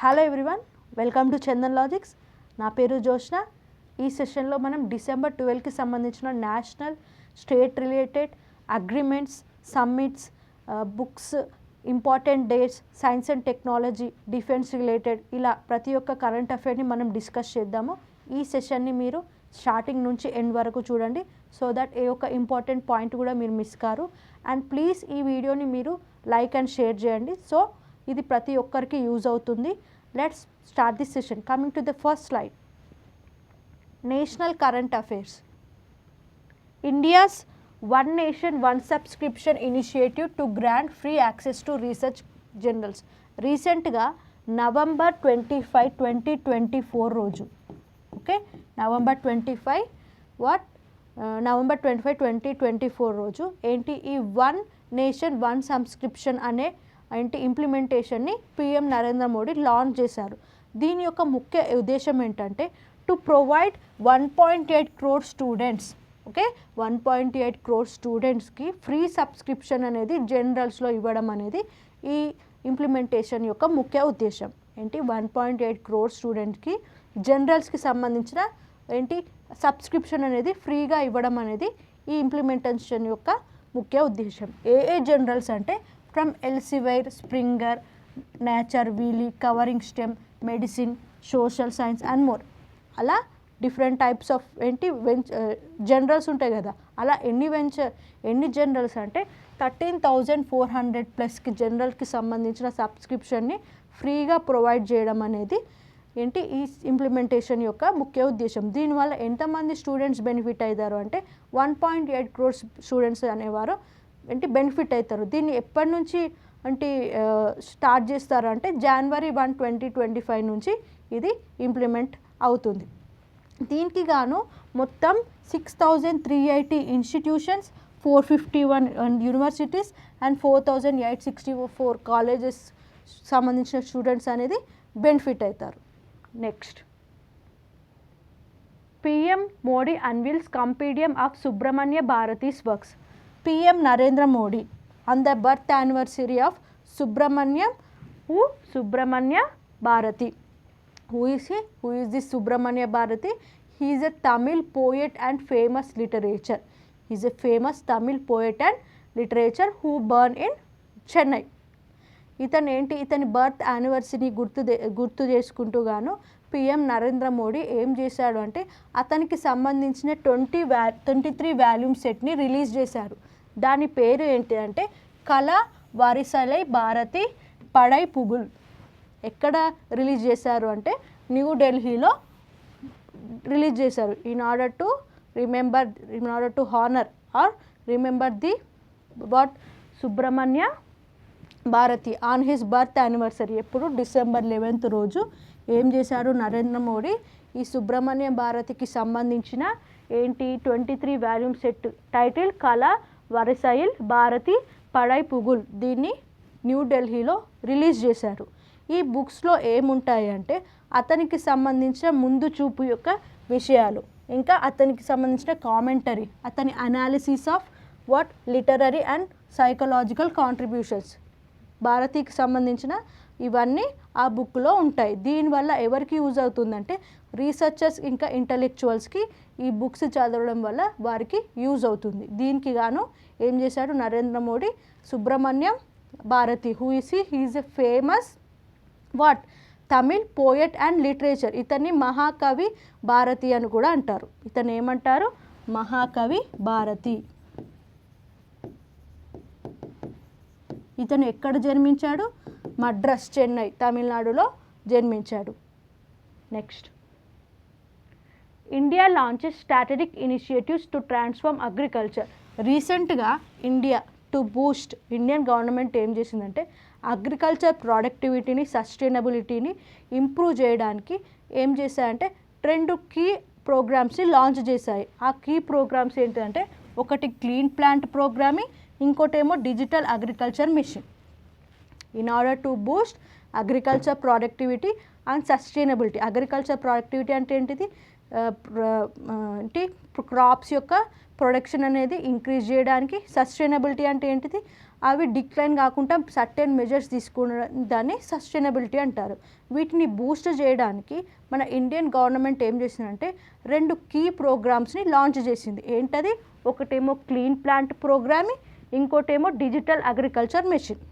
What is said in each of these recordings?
Hello everyone, welcome to Chandan logics. నా పేరు జోష్న. ఈ సెషన్లో మనం డిసెంబర్ 12కి సంబంధించిన national, state related agreements, summits, books, important dates, science and technology, defence related ఇలా ప్రతి ఒక్క కరెంట్ అఫైర్ని మనం డిస్కస్ చేద్దాము. ఈ సెషన్ని మీరు స్టార్టింగ్ నుంచి ఎండ్ వరకు చూడండి, సో దట్ ఏ ఒక్క ఇంపార్టెంట్ పాయింట్ కూడా మీరు మిస్ కారు. అండ్ ప్లీజ్ ఈ వీడియోని మీరు లైక్ అండ్ షేర్ చేయండి, సో ఇది ప్రతి ఒక్కరికి యూజ్ అవుతుంది. Let's start this session. Coming to the first slide. National current affairs. India's one nation one subscription initiative to grant free access to research journals. రీసెంట్గా November 25, 2024 రోజు, okay, November 25 November 25, 2024 రోజు ఏంటి ఈ one nation one subscription అనే ఇంప్లిమెంటేషన్ని PM Narendra Modi launch చేశారు. దీని యొక్క ముఖ్య ఉద్దేశం ఏంటంటే to provide 1.8 crore students, okay, 1.8 crore స్టూడెంట్స్కి ఫ్రీ సబ్స్క్రిప్షన్ అనేది జనరల్స్లో ఇవ్వడం అనేది ఈ ఇంప్లిమెంటేషన్ యొక్క ముఖ్య ఉద్దేశం. ఏంటి 1.8 crore స్టూడెంట్స్కి జనరల్స్కి సంబంధించిన ఏంటి సబ్స్క్రిప్షన్ అనేది ఫ్రీగా ఇవ్వడం అనేది ఈ ఇంప్లిమెంటేషన్ యొక్క ముఖ్య ఉద్దేశం. ఏ జనరల్స్ అంటే from Elsevier, Springer, nature, wheelie, covering stem, medicine, social science and more. అలా డిఫరెంట్ టైప్స్ ఆఫ్ ఏంటి జనరల్స్ ఉంటాయి కదా, అలా ఎన్ని జనరల్స్ అంటే 13,400+ జనరల్కి సంబంధించిన సబ్స్క్రిప్షన్ని ఫ్రీగా ప్రొవైడ్ చేయడం అనేది ఏంటి ఈ ఇంప్లిమెంటేషన్ యొక్క ముఖ్య ఉద్దేశం. దీనివల్ల ఎంతమంది స్టూడెంట్స్ బెనిఫిట్ అవుతారు అంటే 1.8 crore స్టూడెంట్స్ అనేవారు ఏంటి బెనిఫిట్ అవుతారు. దీన్ని ఎప్పటి నుంచి అంటే స్టార్ట్ చేస్తారు అంటే January 1, 2025 నుంచి ఇది ఇంప్లిమెంట్ అవుతుంది. దీనికి గాను మొత్తం 6,380 ఇన్స్టిట్యూషన్స్, 451 యూనివర్సిటీస్ అండ్ 4,864 కాలేజెస్ సంబంధించిన స్టూడెంట్స్ అనేది బెనిఫిట్ అవుతారు. Next, PM Modi unveils compendium of Subramania Bharati's works. PM Narendra Modi on the birth anniversary of Subramanya Bharati. Who is he? Who is this Subramanya Bharati? He is a Tamil poet and famous literature. He is a famous Tamil poet and literature who born in Chennai. ఇతని birth యానివర్సరీని గుర్తు చేసుకుంటూ గాను PM Narendra Modi ఏం చేశాడు అంటే అతనికి సంబంధించిన 23 volume సెట్ని రిలీజ్ చేశారు. దాని పేరు ఏంటి అంటే కళ వారిసలై భారతి పడై పుగుల్. ఎక్కడ రిలీజ్ చేశారు అంటే న్యూఢిల్లీలో రిలీజ్ చేశారు. In order to honour or remember the what Subramania Bharati on his birth anniversary. ఎప్పుడు డిసెంబర్ 11th రోజు ఏం చేశారు నరేంద్ర మోడీ ఈ సుబ్రహ్మణ్య భారతికి సంబంధించిన ఏంటి 23 వాల్యూమ్ సెట్ టైటిల్ కళ వరసైల్ భారతి పడై పుగుల్, దీన్ని న్యూఢిల్లీలో రిలీజ్ చేశారు. ఈ బుక్స్లో ఏముంటాయి అంటే అతనికి సంబంధించిన ముందు చూపు యొక్క విషయాలు, ఇంకా అతనికి సంబంధించిన కామెంటరీ, అతని analysis of what literary and psychological contributions, భారతికి సంబంధించిన ఇవన్నీ ఆ బుక్లో ఉంటాయి. దీనివల్ల ఎవరికి యూజ్ అవుతుందంటే రీసెర్చర్స్ ఇంకా ఇంటలెక్చువల్స్కి ఈ బుక్స్ చదవడం వల్ల వారికి యూజ్ అవుతుంది. దీనికి గాను ఏం చేశాడు Narendra Modi Subramaniam Bharati who is he is a famous what Tamil poet and literature. ఇతన్ని మహాకవి భారతి అని కూడా అంటారు. ఇతను ఏమంటారు? మహాకవి భారతి. ఇతను ఎక్కడ జన్మించాడు? మద్రాస్, చెన్నై, తమిళనాడులో జన్మించాడు. Next, India launches strategic initiatives to transform agriculture. రీసెంట్గా ఇండియన్ గవర్నమెంట్ ఏం చేసిందంటే అగ్రికల్చర్ ప్రొడక్టివిటీని, సస్టైనబిలిటీని ఇంప్రూవ్ చేయడానికి ఏం చేశాయంటే 2 కీ ప్రోగ్రామ్స్ని లాంచ్ చేశాయి. ఆ కీ ప్రోగ్రామ్స్ ఏంటంటే ఒకటి క్లీన్ ప్లాంట్ ప్రోగ్రామింగ్, ఇంకోటేమో digital agriculture machine. In order to boost agriculture productivity and sustainability. Agriculture productivity అంటే ఏంటిది? క్రాప్స్ యొక్క ప్రొడక్షన్ అనేది ఇంక్రీజ్ చేయడానికి. సస్టైనబిలిటీ అంటే ఏంటిది, అవి డిక్లైన్ కాకుండా సర్టెన్ మెజర్స్ తీసుకోవడం దాన్ని సస్టైనబిలిటీ అంటారు. వీటిని బూస్ట్ చేయడానికి మన ఇండియన్ గవర్నమెంట్ ఏం చేసిందంటే 2 కీ ప్రోగ్రామ్స్ని లాంచ్ చేసింది. ఏంటది, ఒకటేమో క్లీన్ ప్లాంట్ ప్రోగ్రామ్, ఇంకోటేమో డిజిటల్ అగ్రికల్చర్ మిషన్.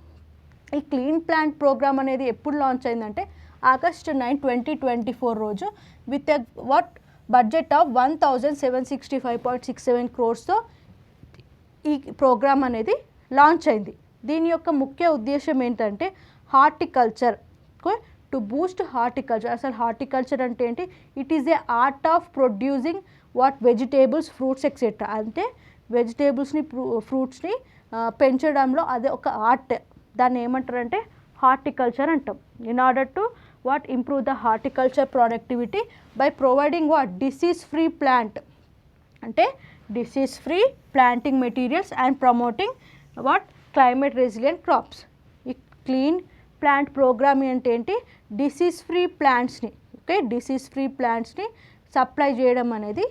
ఈ క్లీన్ ప్లాంట్ ప్రోగ్రామ్ అనేది ఎప్పుడు లాంచ్ అయిందంటే August 9, 2024 రోజు విత్ బడ్జెట్ ఆఫ్ 1765.67 crores ఈ ప్రోగ్రామ్ అనేది లాంచ్ అయింది. దీని యొక్క ముఖ్య ఉద్దేశం ఏంటంటే హార్టికల్చర్, టు బూస్ట్ హార్టికల్చర్. అసలు హార్టికల్చర్ అంటే ఏంటి, it is A art of producing vegetables, fruits etcetera. అంటే వెజిటేబుల్స్ని ఫ్రూట్స్ని పెంచడంలో అదే ఒక ఆర్ట్. దాన్ని ఏమంటారంటే హార్టికల్చర్ అంటాం. In order to improve the horticulture productivity by providing disease free plant, అంటే disease free planting materials and promoting climate resilient crops. ఈ క్లీన్ ప్లాంట్ ప్రోగ్రామ్ అంటే ఏంటి, డిసీజ్ ఫ్రీ ప్లాంట్స్ని డిసీజ్ ఫ్రీ ప్లాంట్స్ని సప్లై చేయడం అనేది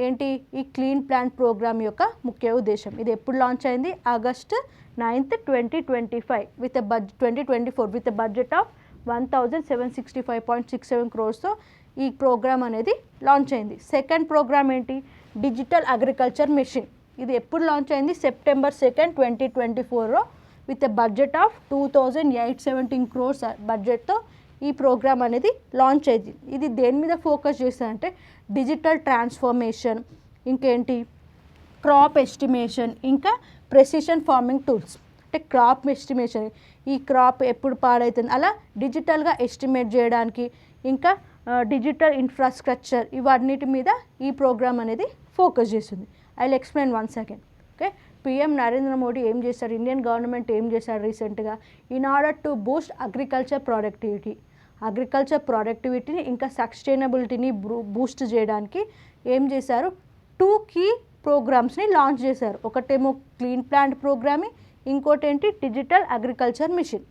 ఏంటి ఈ క్లీన్ ప్లాంట్ ప్రోగ్రామ్ యొక్క ముఖ్య ఉద్దేశం. ఇది ఎప్పుడు లాంచ్ అయింది, August 9, 2024 with budget of 1765.67 crores ఈ ప్రోగ్రామ్ అనేది లాంచ్ అయింది. సెకండ్ ప్రోగ్రామ్ ఏంటి, డిజిటల్ అగ్రికల్చర్ మిషన్. ఇది ఎప్పుడు లాంచ్ అయింది, September 2, 2024 with budget of 2817 crores బడ్జెట్తో ఈ ప్రోగ్రామ్ అనేది లాంచ్ అయింది. ఇది దేని మీద ఫోకస్ చేస్తుందంటే డిజిటల్ ట్రాన్స్ఫర్మేషన్, ఇంకేంటి క్రాప్ ఎస్టిమేషన్, ఇంకా ప్రెసిషన్ ఫార్మింగ్ టూల్స్. అంటే క్రాప్ ఎస్టిమేషన్, ఈ క్రాప్ ఎప్పుడు పాడవుతుంది అలా డిజిటల్గా ఎస్టిమేట్ చేయడానికి, ఇంకా డిజిటల్ ఇన్ఫ్రాస్ట్రక్చర్, ఇవన్నిటి మీద ఈ ప్రోగ్రామ్ అనేది ఫోకస్ చేస్తుంది. I will explain once again. Okay, PM Narendra Modi ఏం చేశారు, ఇండియన్ గవర్నమెంట్ ఏం చేశారు రీసెంట్గా, in order to boost agriculture ప్రొడక్టివిటీని ఇంకా సస్టైనబిలిటీని బూస్ట్ చేయడానికి ఏం చేశారు, 2 కీ ప్రోగ్రామ్స్ని లాంచ్ చేశారు. ఒకటేమో క్లీన్ ప్లాంట్ ప్రోగ్రామ్, ఇంకోటి ఏంటి డిజిటల్ అగ్రికల్చర్ మిషన్.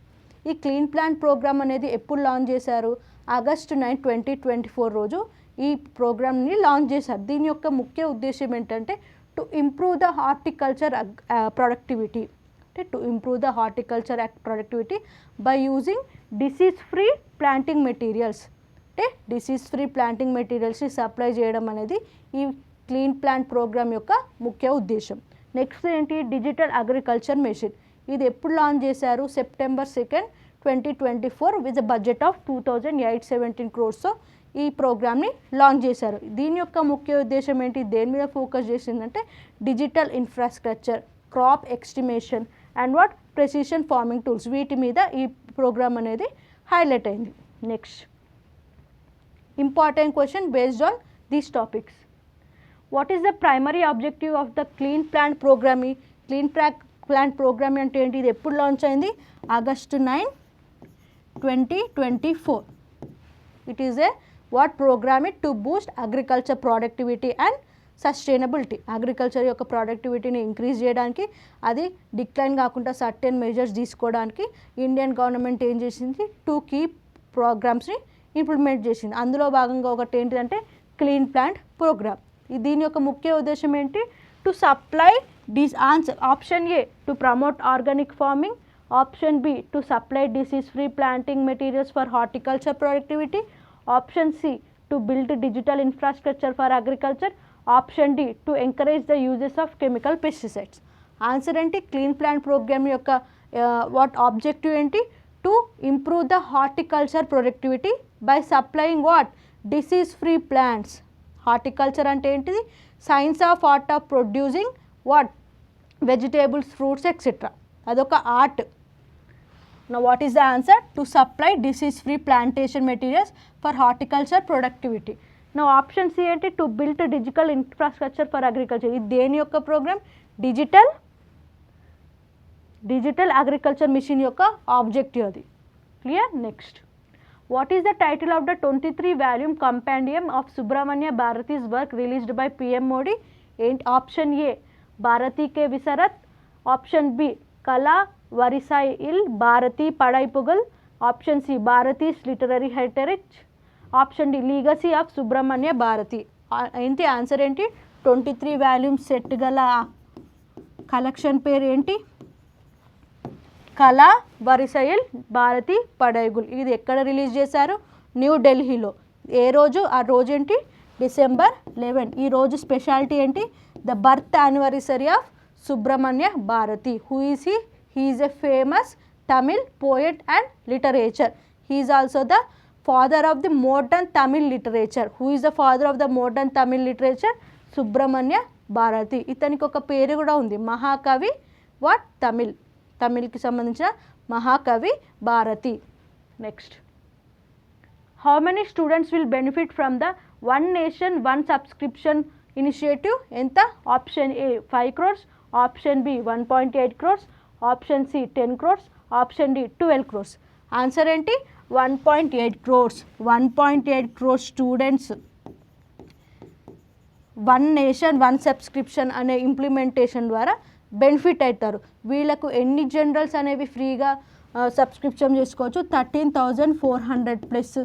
ఈ క్లీన్ ప్లాంట్ ప్రోగ్రామ్ అనేది ఎప్పుడు లాంచ్ చేశారు, August 9, 2024 రోజు ఈ ప్రోగ్రామ్ని లాంచ్ చేశారు. దీని యొక్క ముఖ్య ఉద్దేశం ఏంటంటే to improve the horticulture productivity, by using disease free planting materials. అంటే డిసీజ్ ఫ్రీ ప్లాంటింగ్ మెటీరియల్స్ని సప్లై చేయడం అనేది ఈ క్లీన్ ప్లాంట్ ప్రోగ్రామ్ యొక్క ముఖ్య ఉద్దేశం. నెక్స్ట్ ఏంటి, డిజిటల్ అగ్రికల్చర్ మిషన్. ఇది ఎప్పుడు లాంచ్ చేశారు, September 2, 2024 with budget of 2817 crores ఈ ప్రోగ్రామ్ని లాంచ్ చేశారు. దీని యొక్క ముఖ్య ఉద్దేశం ఏంటి, దేని మీద ఫోకస్ చేసిందంటే digital infrastructure, crop estimation and precision farming tools, వీటి మీద ఈ ప్రోగ్రామ్ అనేది హైలైట్ అయింది. Next important question based on these topics. What is the primary objective of the clean plant programme? Clean plant programme అంటే ఏంటి, ఇది ఎప్పుడు లాంచ్ అయింది, August 9, 2024. It is a programme to boost agriculture productivity and sustainability. Agriculture యొక్క ప్రొడక్టివిటీని increase చేయడానికి, అది decline కాకుండా సర్టెన్ మెజర్స్ తీసుకోవడానికి ఇండియన్ గవర్నమెంట్ ఏం చేసింది, 2 కీ ప్రోగ్రామ్స్ని ఇంప్లిమెంట్ చేసింది. అందులో భాగంగా ఒకటి ఏంటిదంటే క్లీన్ ప్లాంట్ ప్రోగ్రామ్. దీని యొక్క ముఖ్య ఉద్దేశం ఏంటి, to supply answer option A to promote organic farming, option B to supply disease free planting materials for horticulture productivity, option C to build digital infrastructure for agriculture, option D to encourage the uses of chemical pesticides. Answer ఏంటి, clean plant programme యొక్క objective ఏంటి, to improve the horticulture productivity by supplying disease free plants. Horticulture అంటే ఏంటిది, science of art of producing vegetables, fruits etcetera, అదొక art. Now what is the answer, to supply disease free plantation materials for horticulture productivity. Now option C ఏంటి, to build digital infrastructure for agriculture. ఇది దేని యొక్క program, digital agriculture mission యొక్క objective అది. Clear. Next, what is the title of the 23 volume compendium of Subramania Bharati's work released by PM Modi? ఏంటి, option A Bharati ke Visarat, option B Kala Varisaiyil Bharati Padaippugal, option C Bharati's literary heritage, option D legacy of Subramania Bharati. ఏంటి answer ఏంటి, 23 volumes set గల collection పేరు ఏంటి? కళా వరిసైల్ భారతి పడైగుల్. ఇది ఎక్కడ release చేశారు? న్యూఢిల్లీలో. ఏ రోజు? ఆ రోజు ఏంటి? December 11. ఈ రోజు స్పెషాలిటీ ఏంటి? The birth anniversary of Subramania Bharati. Who is he? He is a famous Tamil poet and literature. He is also the father of the modern Tamil literature. Who is the father of the modern Tamil literature? Subramania Bharati. ఇతనికి ఒక పేరు కూడా ఉంది, మహాకవి what Tamil. తమిళ్కి సంబంధించిన మహాకవి Bharati. Next, how many students will benefit from the one nation one subscription initiative? ఎంత? Option A 5 crores, option B 1.8 crores, option C 10 crores, option D 12 crores. Answer ఏంటి? 1.8 crores. 1.8 crores students one nation one subscription అనే implementation ద్వారా benefit అవుతారు. వీళ్ళకు ఎన్ని generals అనేవి ఫ్రీగా subscription చేసుకోవచ్చు? 13,400 ప్లస్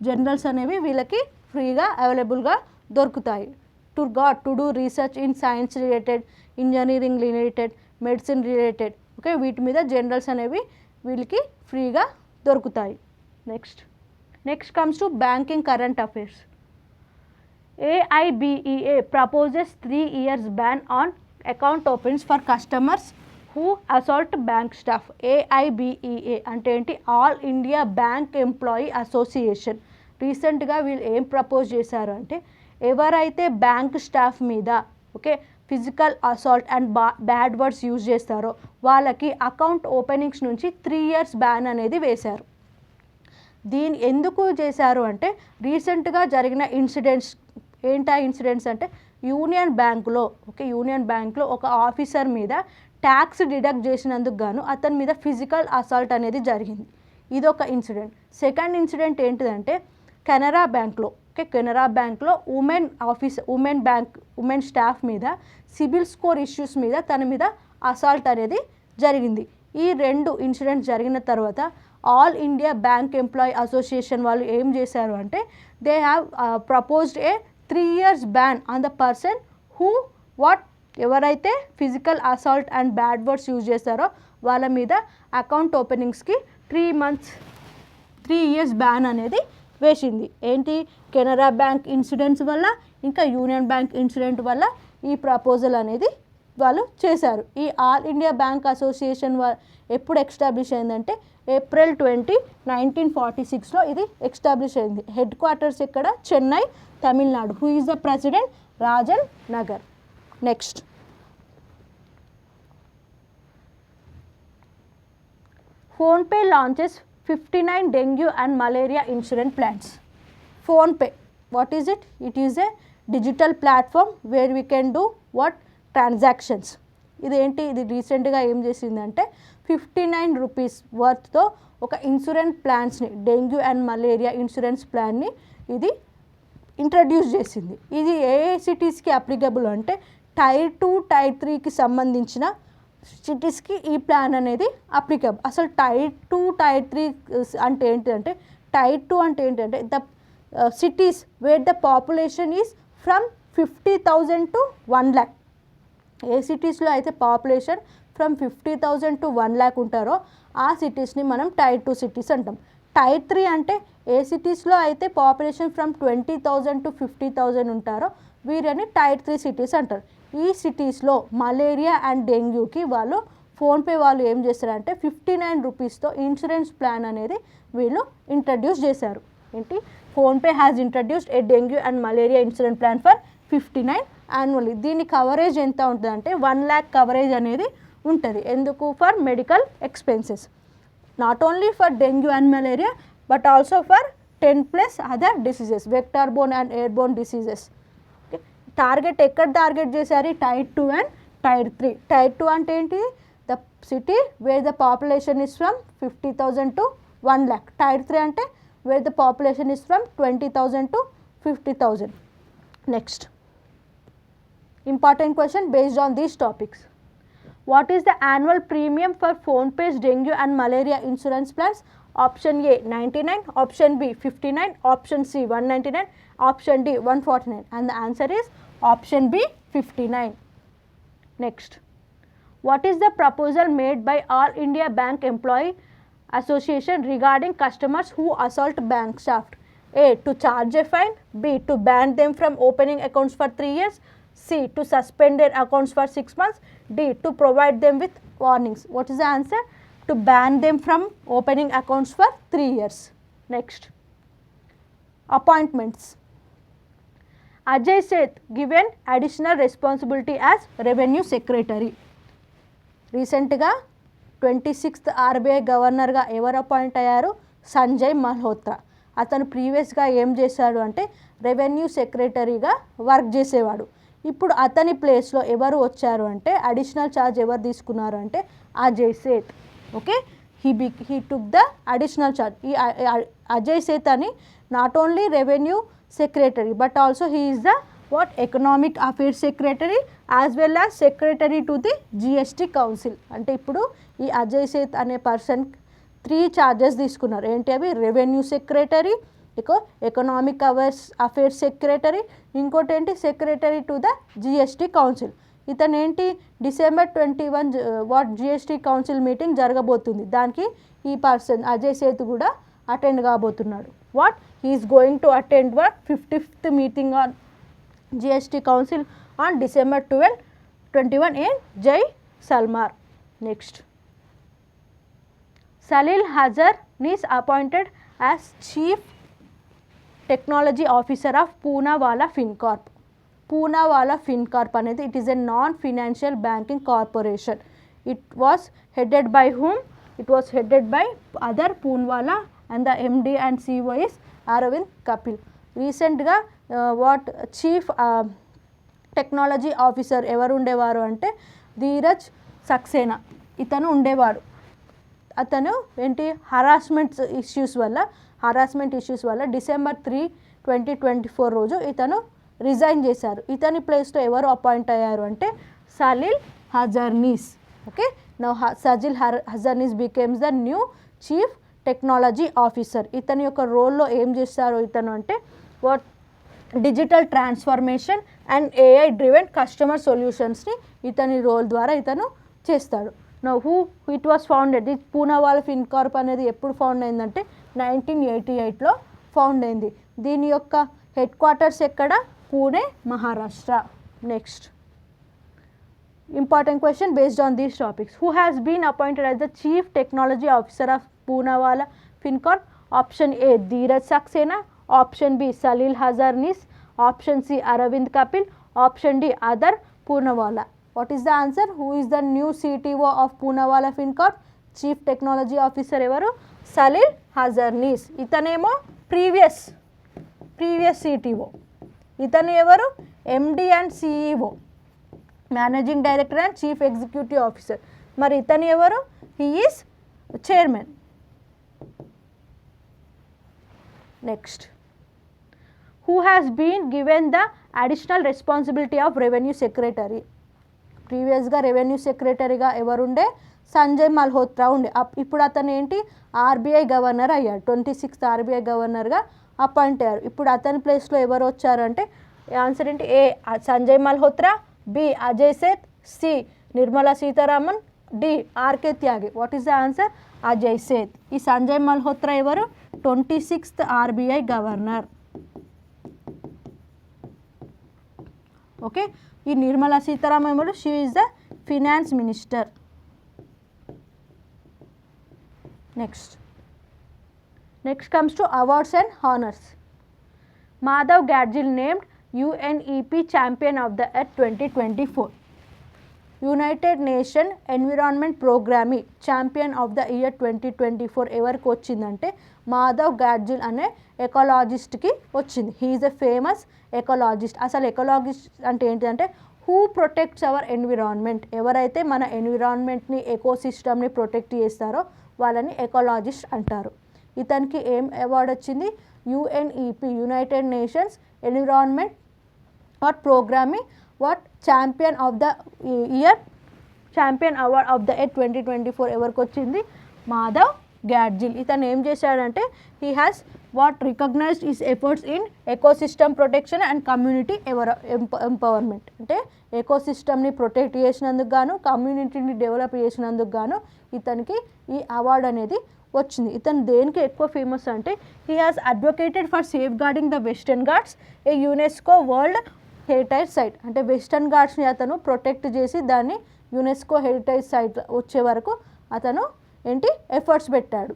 జనరల్స్ అనేవి వీళ్ళకి ఫ్రీగా అవైలబుల్గా దొరుకుతాయి. To do research in science related, engineering related, medicine related, okay, వీటి మీద జనరల్స్ అనేవి వీళ్ళకి ఫ్రీగా దొరుకుతాయి. Next comes to banking current affairs. AIBEA proposes 3 years ban on account opens for customers who assault bank staff. AIBEA అంటే ఏంటి? All India bank employee association. రీసెంట్గా వీళ్ళు ఏం ప్రపోజ్ చేశారు అంటే, ఎవరైతే బ్యాంక్ స్టాఫ్ మీద okay physical assault and bad words use చేస్తారో వాళ్ళకి అకౌంట్ ఓపెనింగ్స్ నుంచి 3 years బ్యాన్ అనేది వేశారు. దీని ఎందుకు చేశారు అంటే, రీసెంట్గా జరిగిన ఇన్సిడెంట్స్. ఏంటా ఇన్సిడెంట్స్ అంటే, యూనియన్ బ్యాంకులో ఒక ఆఫీసర్ మీద ట్యాక్స్ డిడక్ట్ చేసినందుకు గాను అతని మీద ఫిజికల్ అసాల్ట్ అనేది జరిగింది. ఇదొక ఇన్సిడెంట్. సెకండ్ ఇన్సిడెంట్ ఏంటిదంటే, కెనరా బ్యాంక్లో ఉమెన్ స్టాఫ్ మీద సిబిల్ స్కోర్ ఇష్యూస్ మీద తన మీద అసాల్ట్ అనేది జరిగింది. ఈ 2 ఇన్సిడెంట్స్ జరిగిన తర్వాత all India bank employee association వాళ్ళు ఏం చేశారు అంటే, they have proposed a 3 years ban on the person who ఎవరైతే physical assault and bad words use చేస్తారో వాళ్ళ మీద అకౌంట్ ఓపెనింగ్స్కి 3 years బ్యాన్ అనేది వేసింది. ఏంటి? కెనరా బ్యాంక్ ఇన్సిడెంట్స్ వల్ల, ఇంకా యూనియన్ బ్యాంక్ ఇన్సిడెంట్ వల్ల ఈ ప్రపోజల్ అనేది వాళ్ళు చేశారు. ఈ ఆల్ ఇండియా బ్యాంక్ అసోసియేషన్ ఎప్పుడు ఎస్టాబ్లిష్ అయిందంటే, April 20, 1946లో ఇది ఎస్టాబ్లిష్ అయింది. హెడ్ క్వార్టర్స్ ఇక్కడ Chennai, Tamil Nadu. Who is the president? Rajan Nagar. Next, PhonePe launches 59 dengue and malaria insurance plans. PhonePe, what is it? It is a digital platform where we can do what? Transactions. ఇదేంటి? ఇది రీసెంట్గా ఏం చేసిందంటే 59 rupees వర్త్తో ఒక insurance ప్లాన్స్ని, dengue and malaria insurance ప్లాన్ని ఇది ఇంట్రడ్యూస్ చేసింది. ఇది ఏ సిటీస్కి అప్లికబుల్ అంటే, Tier 2, Tier 3కి సంబంధించిన సిటీస్కి ఈ ప్లాన్ అనేది అప్లికబుల్. అసలు Tier 2, Tier 3 అంటే ఏంటంటే, Tier 2 అంటే ఏంటంటే the cities wear the population is from 50,000 to 1 lakh. ఏ సిటీస్లో అయితే పాపులేషన్ ఫ్రమ్ 50,000 to 1 lakh ఉంటారో ఆ సిటీస్ని మనం Tier 2 సిటీస్ అంటాం. Tier 3 అంటే ఏ సిటీస్లో అయితే పాపులేషన్ ఫ్రమ్ 20,000 to 50,000 ఉంటారో వీరని Tier 3 సిటీస్ అంటారు. ఈ సిటీస్లో మలేరియా అండ్ డెంగ్యూకి వాళ్ళు ఫోన్పే వాళ్ళు ఏం చేస్తారంటే 59 రూపీస్తో ఇన్సూరెన్స్ ప్లాన్ అనేది వీళ్ళు ఇంట్రడ్యూస్ చేశారు. ఏంటి? PhonePe has introduced A dengue and malaria insurance plan for 59 annually. దీని కవరేజ్ ఎంత ఉంటుందంటే 1 lakh కవరేజ్ అనేది ఉంటుంది. ఎందుకు? For medical expenses. Not only for dengue and malaria but also for 10+ other diseases, vector Born and air borne diseases. Target ఎక్కడ target చేశారు? Tier 2 and Tier 3. Tier 2 అంటే ఏంటి? The city wear the population is from 50,000 to 1 lakh. Tier 3 అంటే wear the population is from 20,000 to 50,000. Next important question based on these topics. What is the annual premium for PhonePe's dengue and malaria insurance plans? Option A 99, option B 59, option C 199, option D 149, and the answer is Option B 59. Next, what is the proposal made by All India Bank Employee Association regarding customers who assault bank staff? A. To charge a fine. B. To ban them from opening accounts for 3 years. C. To suspend their accounts for 6 months. D. To provide them with warnings. What is the answer? To ban them from opening accounts for 3 years. Next, appointments. Ajay Seth given additional responsibility as Revenue Secretary. రీసెంట్గా 26th RBI గవర్నర్గా ఎవరు appoint అయ్యారు? సంజయ్ మల్హోత్రా. అతను ప్రీవియస్గా ఏం చేశాడు అంటే revenue సెక్రటరీగా వర్క్ చేసేవాడు. ఇప్పుడు అతని ప్లేస్లో ఎవరు వచ్చారు అంటే అడిషనల్ ఛార్జ్ ఎవరు తీసుకున్నారు అంటే Ajay Seth. Okay, he took the additional charge. ఈ అజయ్ సేత్ అని not only revenue secretary but also he is the economic affairs secretary as well as secretary to the GST council. అంటే ఇప్పుడు ఈ అజయ్ సేత్ అనే పర్సన్ 3 చార్జెస్ తీసుకున్నారు. ఏంటి అవి? Revenue secretary, economic affairs secretary, ఇంకోటి ఏంటి secretary to the GST council. ఇతను ఏంటి December 21 GST కౌన్సిల్ మీటింగ్ జరగబోతుంది. దానికి ఈ పర్సన్ అజయ్ సేత్ కూడా అటెండ్ కాబోతున్నాడు. He is going to attend 55th meeting on GST Council on December 21 in Jaisalmer. Next, Salil Hazarni is appointed as Chief Technology Officer of Poonawalla Fincorp. Poonawalla Fincorp అనేది it is a non-financial banking corporation. It was headed by whom? It was headed by Adar Poonawalla and the MD and CEO is Aravind Kapil. రీసెంట్గా chief technology officer ఎవరు ఉండేవారు అంటే ధీరజ్ సక్సేనా ఇతను ఉండేవాడు. అతను ఏంటి harassment issues వల్ల December 3, 2024 రోజు ఇతను రిజైన్ చేశారు. ఇతని ప్లేస్లో ఎవరు అపాయింట్ అయ్యారు అంటే Salil Hajarnis. Okay, now Salil Hajarnis becomes the new chief technology officer. ఇతని యొక్క రోల్లో ఏం చేస్తారు ఇతను అంటే digital transformation and AI driven customer సొల్యూషన్స్ని ఇతని రోల్ ద్వారా ఇతను చేస్తాడు. Now it was founded, the Poonawalla Fincorp అనేది ఎప్పుడు ఫౌండ్ అయిందంటే 1988లో ఫౌండ్ అయింది. దీని యొక్క హెడ్ క్వార్టర్స్ ఎక్కడ? Pune, Maharashtra. Next, important question based on these topics. Who has been appointed as the chief technology officer of Poonawalla Fincorp? Option A Dheeraj Saxena, option B Salil Hajarnis, option C Arvind Kapil, option D Adar Poonawalla. What is the answer? Who is the new CTO of Poonawalla Fincorp? Chief technology officer ఎవరు? సలీల్ హజర్నీస్. ఇతనేమో previous CTO. ఇతను ఎవరు? MD and CEO, managing director and chief executive officer. మరి ఇతను ఎవరు? He is chairman. Next, who has been given the additional responsibility of revenue secretary? ప్రీవియస్గా revenue సెక్రటరీగా ఎవరుండే? సంజయ్ మల్హోత్రా ఉండే. ఇప్పుడు అతను ఏంటి RBI గవర్నర్ అయ్యాడు. 26th RBI గవర్నర్గా అపాయింట్ అయ్యారు. ఇప్పుడు అతని ప్లేస్లో ఎవరు వచ్చారంటే ఆన్సర్ ఏంటి? A Sanjay Malhotra, B Ajay Seth, C Nirmala Sitharaman, D RK Tyagi. What is the answer? Ajay Seth. ఈ సంజయ్ మల్హోత్రా ఎవరు? 26th RBI governor. ఓకే, ఈ నిర్మలా సీతారామన్ ఎవరు? She is the finance minister. Next comes to awards and honors. Madhav Gadgil named UNEP Champion of the Earth 2024. United Nation Environment Programme champion of the year 2024 ఎవరికి వచ్చిందంటే మాధవ్ గాడ్జిల్ అనే ఎకాలజిస్ట్కి వచ్చింది. He is a famous ecologist. అసలు ecologist అంటే ఏంటంటే who protects hour environment. ఎవరైతే మన ఎన్విరాన్మెంట్ని ఎకోసిస్టమ్ని ప్రొటెక్ట్ చేస్తారో వాళ్ళని ఎకాలజిస్ట్ అంటారు. ఇతనికి ఏం అవార్డు వచ్చింది? UNEP United Nations Environment Programme champion of the year, champion award of the year 2024 ఎవరికి వచ్చింది? మాధవ్ గాడ్జిల్. ఇతను ఏం చేశాడంటే he has what recognized his efforts in ecosystem protection and community empowerment. అంటే ఎకోసిస్టమ్ని ప్రొటెక్ట్ చేసినందుకు గాను, కమ్యూనిటీని డెవలప్ చేసినందుకు గాను ఇతనికి ఈ అవార్డు అనేది వచ్చింది. ఇతను దేనికి ఎక్కువ ఫేమస్ అంటే he has advocated for safeguarding the Western Ghats, a UNESCO world heritage site. అంటే వెస్టర్న్ ఘాట్స్ని అతను ప్రొటెక్ట్ చేసి దాన్ని యునెస్కో హెరిటేజ్ సైట్ వచ్చే వరకు అతను ఏంటి ఎఫర్ట్స్ పెట్టాడు.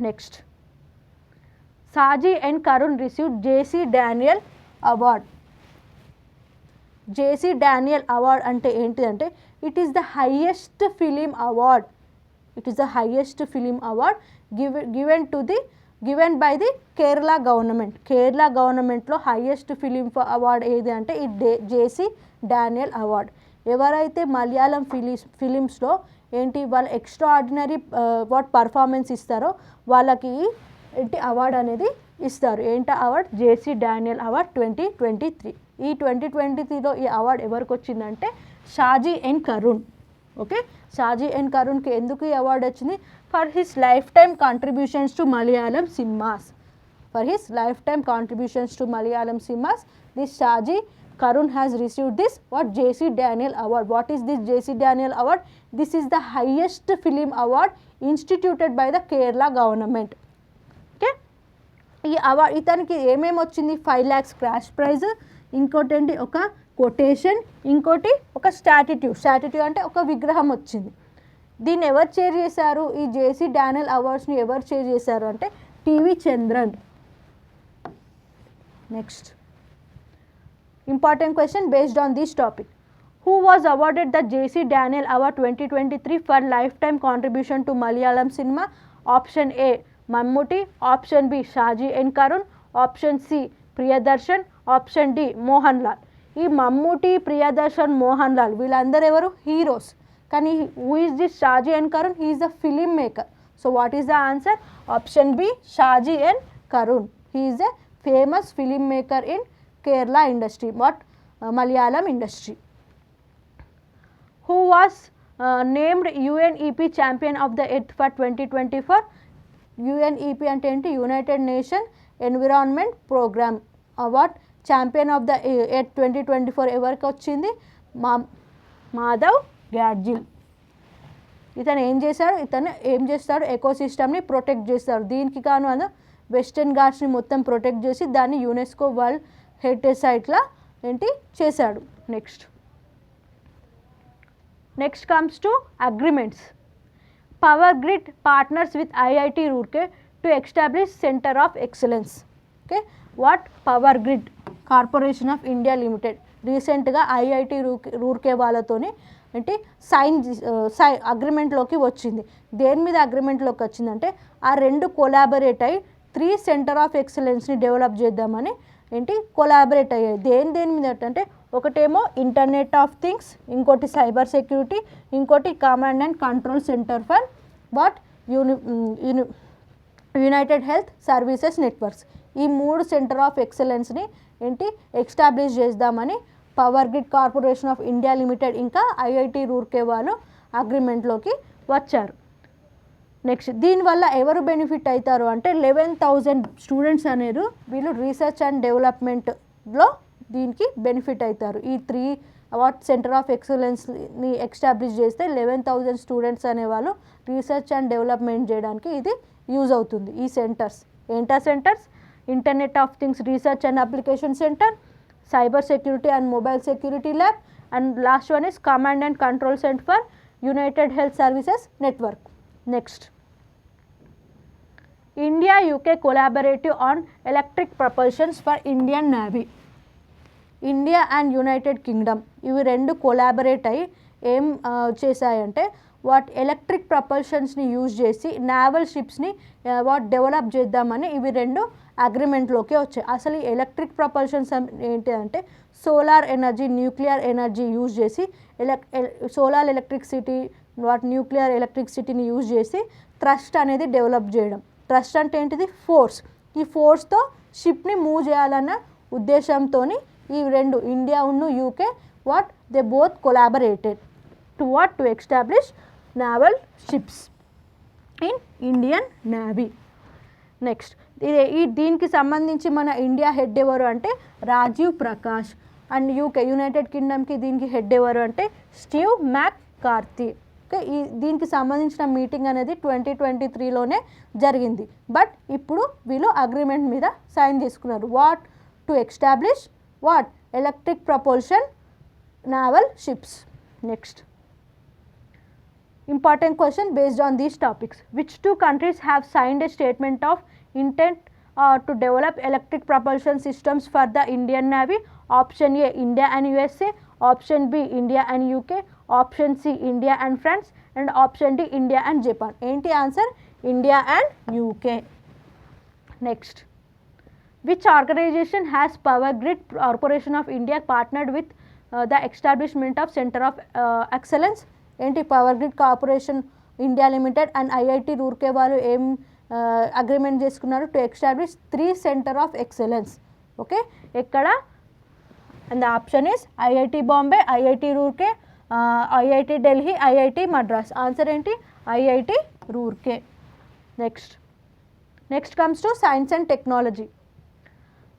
Next, సాజీ and Karun received JC Daniel award. JC Daniel award అంటే ఏంటిదంటే it is the highest film award. It is the highest film award given by the Kerala government. Kerala గవర్నమెంట్లో హైయెస్ట్ ఫిలిం అవార్డ్ ఏది అంటే ఈ జేసీ డానియల్ అవార్డ్. ఎవరైతే మలయాళం ఫిలిమ్స్లో ఏంటి వాళ్ళ ఎక్స్ట్రాఆర్డినరీ పర్ఫార్మెన్స్ ఇస్తారో వాళ్ళకి ఏంటి అవార్డ్ అనేది ఇస్తారు. ఏంటి అవార్డ్? జేసీ డానియల్ అవార్డ్ 2023. ఈ 2023లో ఈ అవార్డు ఎవరికి వచ్చిందంటే Shaji and Karun. Okay, Shaji and కరుణ్కి ఎందుకు ఈ అవార్డు వచ్చింది? For his lifetime contributions to Malayalam cinemas. For his lifetime contributions to Malayalam cinemas this Shaji Karun has received this JC Daniel Award. What is this JC Daniel Award? This is the highest film award instituted by the Kerala government. Okay, ఈ award ఇతనికి ఏమేమి వచ్చింది? 5 lakhs crash praise, ఇంకోటి ఏంటి ఒక quotation, ఇంకోటి ఒక statue అంటే ఒక విగ్రహం వచ్చింది. దీన్ని ఎవరు చేర్ చేశారు? ఈ జేసీ డానియల్ అవార్డ్స్ని ఎవరు చేర్ చేశారు అంటే TV Chandran. Next, important question based on this topic. Who was awarded the JC Daniel Award 2023 for lifetime contribution to Malayalam cinema? Option A Mammootty, option B Shaji and Karun, option C Priyadarshan, option D Mohanlal. ఈ మమ్మూటి, ప్రియదర్శన్, మోహన్ లాల్ వీళ్ళందరూ ఎవరు? Heroes. కానీ who is this Shaji and Karun? He is a film maker. So what is the answer? Option B Shaji and Karun. He is a famous film maker in Kerala industry, Malayalam industry. Who was named UNEP Champion of the Earth for 2024? UNEP అంటే ఏంటి? United Nation Environment Programme award Champion of the Earth 2024 ఎవరికి వచ్చింది? మాధవ్ గాడ్జిల్. ఇతను ఏం చేస్తాడు? ఎకోసిస్టమ్ని protect చేస్తాడు. దీనికి గాను వెస్టర్న్ ఘాట్స్ని మొత్తం ప్రొటెక్ట్ చేసి దాన్ని యునెస్కో వరల్డ్ హెరిటేజ్ సైట్లా ఏంటి చేశాడు. Next comes to agreements. Power grid partners with IIT Roorkee to establish centre of excellence. Okay, what? Power Grid corporation of India limited రీసెంట్గా ఐఐటి రూర్కే వాళ్ళతోని ఏంటి అగ్రిమెంట్లోకి వచ్చింది. దేని మీద అగ్రిమెంట్లోకి వచ్చిందంటే ఆ రెండు కొలాబరేట్ అయ్యి 3 సెంటర్ ఆఫ్ ఎక్సలెన్స్ని డెవలప్ చేద్దామని ఏంటి కొలాబరేట్ అయ్యాయి. దేని మీద అంటే ఒకటేమో ఇంటర్నెట్ ఆఫ్ థింగ్స్, ఇంకోటి సైబర్ సెక్యూరిటీ, ఇంకోటి command and control centre for United health services networks. ఈ 3 సెంటర్ ఆఫ్ ఎక్సలెన్స్ని ఏంటి ఎస్టాబ్లిష్ చేద్దామని power Grid corporation of India limited ఇంకా ఐఐటి రూర్కే వాళ్ళు అగ్రిమెంట్లోకి వచ్చారు. నెక్స్ట్, దీనివల్ల ఎవరు బెనిఫిట్ అవుతారు అంటే 11,000 స్టూడెంట్స్ అనేది వీళ్ళు రీసెర్చ్ అండ్ డెవలప్మెంట్లో దీనికి బెనిఫిట్ అవుతారు. ఈ 3 సెంటర్ ఆఫ్ ఎక్సలెన్స్ని ఎస్టాబ్లిష్ చేస్తే 11,000 స్టూడెంట్స్ అనేవాళ్ళు రీసెర్చ్ అండ్ డెవలప్మెంట్ చేయడానికి ఇది యూజ్ అవుతుంది. ఈ సెంటర్స్ ఏంటా centres? Internet of things research and application centre, cyber security and mobile security lab, and last one is command and control centre for United health services network. Next, India UK collaborative on electric propulsions for Indian Navy. India and United Kingdom ఇవి రెండు collaborate అయ్యి ఏం చేశాయంటే electric ప్రపల్షన్స్ని use చేసి naval షిప్స్ని develop చేద్దామని ఇవి రెండు అగ్రిమెంట్లోకి వచ్చాయి. అసలు ఈ ఎలక్ట్రిక్ ప్రపల్షన్స్ ఏంటి అంటే solar energy, nuclear energy use చేసి సోలార్ ఎలక్ట్రిసిటీ న్యూక్లియర్ ఎలక్ట్రిసిటీని యూజ్ చేసి థ్రస్ట్ అనేది డెవలప్ చేయడం. థ్రస్ట్ అంటే ఏంటిది? ఫోర్స్. ఈ ఫోర్స్తో షిప్ని మూవ్ చేయాలన్న ఉద్దేశంతో ఈ రెండు ఇండియా ఉన్ను UK they both collaborated to establish naval ships in Indian Navy. Next, దీనికి సంబంధించి మన ఇండియా హెడ్ ఎవరు అంటే Rajeev Prakash. And UK United కింగ్డమ్కి దీనికి హెడ్ ఎవరు అంటే స్టీవ్ మ్యాక్ కార్తీ. ఓకే, దీనికి సంబంధించిన మీటింగ్ అనేది 2023లోనే జరిగింది. బట్ ఇప్పుడు వీళ్ళు అగ్రిమెంట్ మీద సైన్ చేసుకున్నారు. What to establish what electric propulsion naval ships. Next important question based on these topics. Which two countries have signed a statement of intent to develop electric propulsion systems for the Indian Navy? Option A India and USA, option B India and UK, option C India and France, and option D India and Japan. Enti answer India and UK. Next, which organization has Power Grid Corporation of India partnered with the establishment of Center of Excellence? ఏంటి Power Grid Corporation India Limited and IIT Roorkee వాళ్ళు ఏం agreement చేసుకున్నారు? To establish 3 centre of excellence. Okay, ఎక్కడ? And the option is IIT Bombay, IIT Roorkee, IIT Delhi, IIT Madras. Answer ఏంటి? IIT Roorkee. Next comes to science and technology.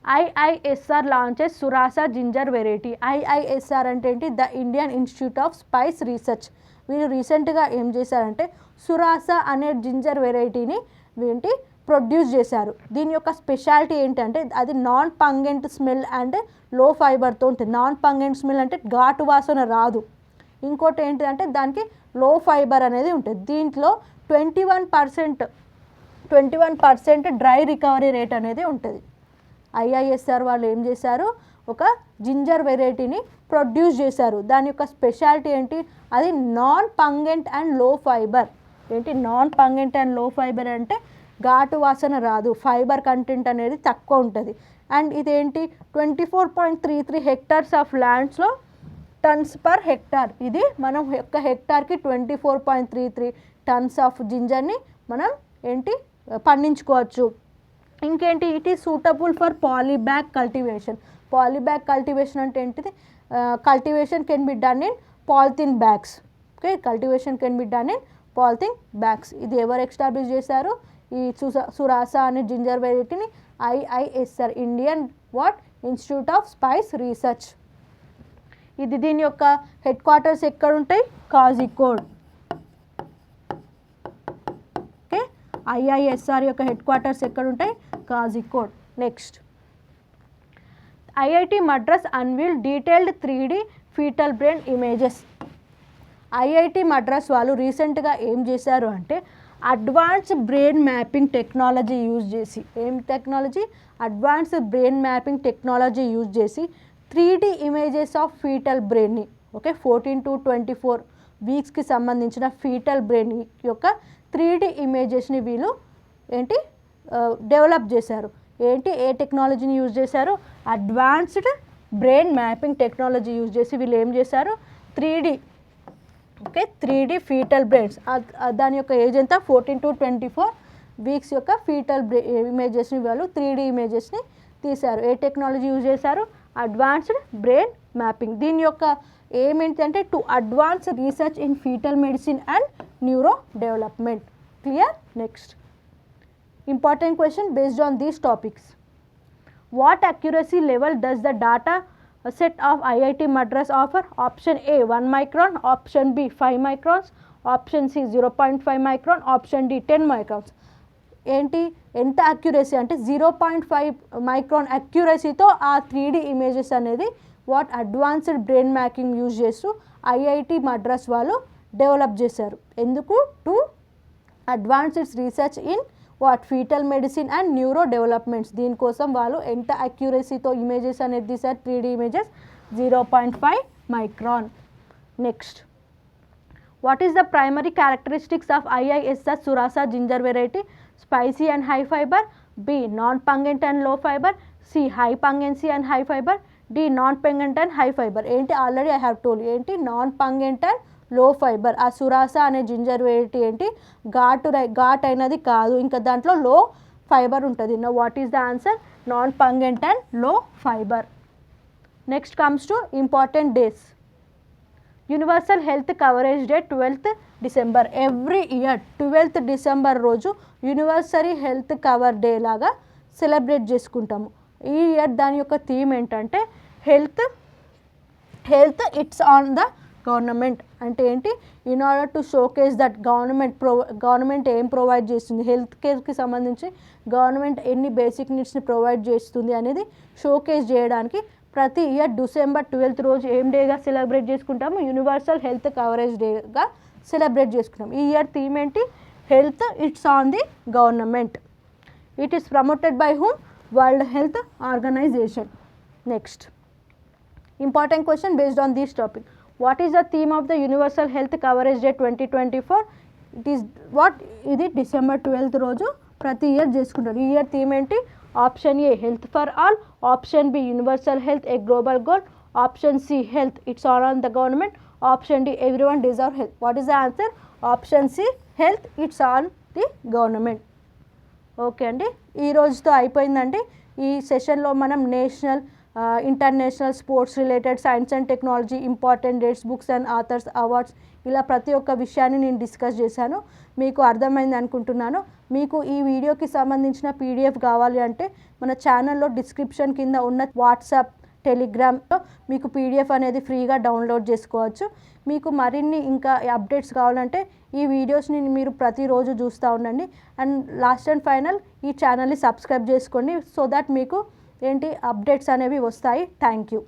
IISR launches Surasa ginger variety. IISR అంటే ఏంటి? The Indian Institute of spice Research. వీళ్ళు రీసెంట్గా ఏం చేశారంటే సురాసా అనే ginger వెరైటీని ఏంటి ప్రొడ్యూస్ చేశారు. దీని యొక్క స్పెషాలిటీ ఏంటంటే అది నాన్ పంగెంట్ స్మెల్ అండ్ లో ఫైబర్తో ఉంటుంది. నాన్ పంగెంట్ స్మెల్ అంటే ఘాటు వాసన రాదు. ఇంకోటి ఏంటంటే దానికి లో ఫైబర్ అనేది ఉంటుంది. దీంట్లో 21% డ్రై రికవరీ రేట్ అనేది ఉంటుంది. ఐఐఎస్ఆర్ వాళ్ళు ఏం చేశారు? ఒక జింజర్ వెరైటీని ప్రొడ్యూస్ చేశారు. దాని యొక్క స్పెషాలిటీ ఏంటి? అది non pungent and low fibre. ఏంటి non pungent and low fibre అంటే ఘాటు వాసన రాదు, ఫైబర్ కంటెంట్ అనేది తక్కువ ఉంటుంది. అండ్ ఇదేంటి 24.33 హెక్టార్స్ ఆఫ్ ల్యాండ్స్లో టన్స్ పర్ హెక్టార్. ఇది మనం ఒక హెక్టార్కి 24.33 టన్స్ ఆఫ్ జింజర్ని మనం ఏంటి పండించుకోవచ్చు. ఇంకేంటి? It is suitable for polybag cultivation. Polybag cultivation అంటే ఏంటిది? Cultivation can be done in polythene bags. Okay, cultivation can be done in polythene bags. ఇది ఎవరు ఎస్టాబ్లిష్ చేశారు? ఈ సురాసా అనే జింజర్ వెరైటీని IISR, Indian what institute of spice research. ఇది దీని యొక్క హెడ్ క్వార్టర్స్ ఎక్కడ ఉంటాయి? కాజికోడ్. ఓకే, ఐఐఎస్ఆర్ యొక్క హెడ్ క్వార్టర్స్ ఎక్కడ ఉంటాయి? Kozhikode. Next, IIT Madras unveil detailed 3D fetal brain images. IIT Madras వాళ్ళు రీసెంట్గా ఏం చేశారు అంటే advanced brain mapping technology use చేసి, ఏం technology? Advanced brain mapping technology use చేసి 3D ఇమేజెస్ ఆఫ్ ఫీటల్ బ్రెయిన్ని, ఓకే 14 to 24 వీక్స్కి సంబంధించిన ఫీటల్ బ్రెయిన్ యొక్క 3D ఇమేజెస్ని వీళ్ళు ఏంటి డెవలప్ చేశారు. ఏంటి ఏ టెక్నాలజీని యూజ్ చేశారు? Advanced brain mapping technology use చేసి వీళ్ళు ఏం చేశారు? 3D, okay 3D foetal brains. దాని యొక్క ఏజ్ ఎంత? 14 to 24 వీక్స్ యొక్క ఫీటల్ ఇమేజెస్ని వాళ్ళు 3D ఇమేజెస్ని తీశారు. ఏ టెక్నాలజీ యూజ్ చేశారు? Advanced brain mapping. దీని యొక్క ఏమేంటంటే to advance research in fetal medicine and neurodevelopment. Clear? Next important question based on these topics. What accuracy level does the data set of IIT Madras offer? Option A 1 micron, option B 5 microns, option C 0.5 micron, option D 10 microns. ఏంటి ఎంత accuracy అంటే 0.5 micron అక్యురసీతో ఆ 3D images అనేది what advanced brain mapping use చేస్తూ IIT Madras వాళ్ళు develop చేశారు. ఎందుకు? To advanced research in what fetal medicine and neurodevelopments. దీనికోసం వాళ్ళు ఎంత అక్యురసీతో ఇమేజెస్ అనేది తీశారు? 3D images 0.5 micron. Next, what is the primary characteristics of IISR Surasa ginger variety? Spicy and high fibre, B non pungent and low fibre, C high pungency and high fibre, D non pungent and high fibre. ఏంటి? Already I have told. ఏంటి? Non pungent and low fibre. ఆ సురాసా అనే ginger variety ఏంటి? ఘాట్ అయినది కాదు, ఇంకా దాంట్లో low fibre ఉంటుంది. No what is the answer? Non pungent and low fibre. Next comes to important days. Universal health coverage day 12th December. Every year 12th December రోజు universal health cover day లాగా celebrate చేసుకుంటాము. ఈ year దాని యొక్క theme ఏంటంటే health it's on the government. అంటే ఏంటి, in order to showcase that government ఏం ప్రొవైడ్ చేస్తుంది, హెల్త్ కేర్కి సంబంధించి గవర్నమెంట్ ఎన్ని బేసిక్ నీడ్స్ని ప్రొవైడ్ చేస్తుంది అనేది షోకేస్ చేయడానికి ప్రతి ఇయర్ డిసెంబర్ 12th రోజు ఏం డేగా సెలబ్రేట్ చేసుకుంటాము, యూనివర్సల్ హెల్త్ కవరేజ్ డేగా సెలబ్రేట్ చేసుకుంటాం. ఈ ఇయర్ థీమ్ ఏంటి, health it's on the government. It is promoted by whom, World Health Organization. Next important question based on this topic. What is the theme of the Universal Health Coverage Day 2024? It is what? ఇది December 12th రోజు ప్రతి year చేసుకుంటారు. ఈ year theme ఏంటి, option A health for all, option B universal health a global goal, option C health it's on the government, option D everyone deserve health. What is the answer? Option C health it's on the government. Okay అండి, ఈ రోజుతో అయిపోయిందండి. ఈ సెషన్లో మనం national, international, sports related, science and technology, important dates, books and authors, awards, ఇలా ప్రతి ఒక్క విషయాన్ని నేను డిస్కస్ చేశాను. మీకు అర్థమైంది అనుకుంటున్నాను. మీకు ఈ వీడియోకి సంబంధించిన పీడిఎఫ్ కావాలి అంటే మన ఛానల్లో డిస్క్రిప్షన్ కింద ఉన్న వాట్సాప్, టెలిగ్రామ్లో మీకు పీడిఎఫ్ అనేది ఫ్రీగా డౌన్లోడ్ చేసుకోవచ్చు. మీకు మరిన్ని ఇంకా అప్డేట్స్ కావాలంటే ఈ వీడియోస్ని మీరు ప్రతిరోజు చూస్తూ ఉండండి. అండ్ లాస్ట్ అండ్ ఫైనల్, ఈ ఛానల్ని సబ్స్క్రైబ్ చేసుకోండి సో దట్ మీకు ఏంటి అప్డేట్స్ అనేవి వస్తాయి. Thank you.